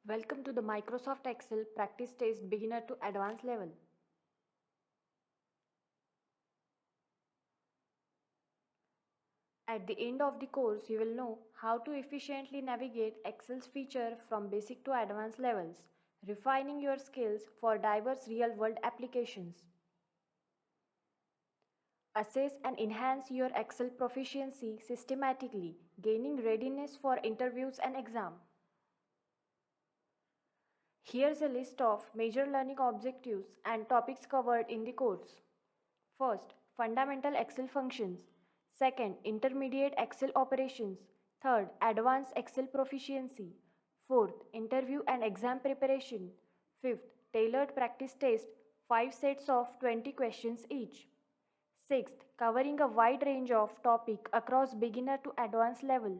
Welcome to the Microsoft Excel Practice Test Beginner to Advanced level. At the end of the course, you will know how to efficiently navigate Excel's feature from basic to advanced levels, refining your skills for diverse real-world applications. Assess and enhance your Excel proficiency systematically, gaining readiness for interviews and exam. Here's a list of major learning objectives and topics covered in the course. First, fundamental Excel functions. Second, intermediate Excel operations. Third, advanced Excel proficiency. Fourth, interview and exam preparation. Fifth, tailored practice test, 5 sets of 20 questions each. Sixth, covering a wide range of topic across beginner to advanced level.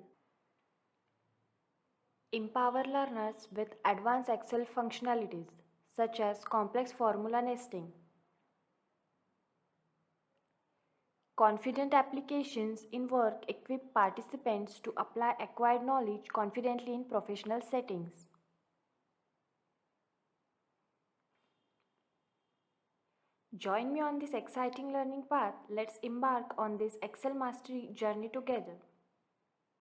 Empower learners with advanced Excel functionalities such as complex formula nesting. Confident applications in work equip participants to apply acquired knowledge confidently in professional settings. Join me on this exciting learning path. Let's embark on this Excel mastery journey together.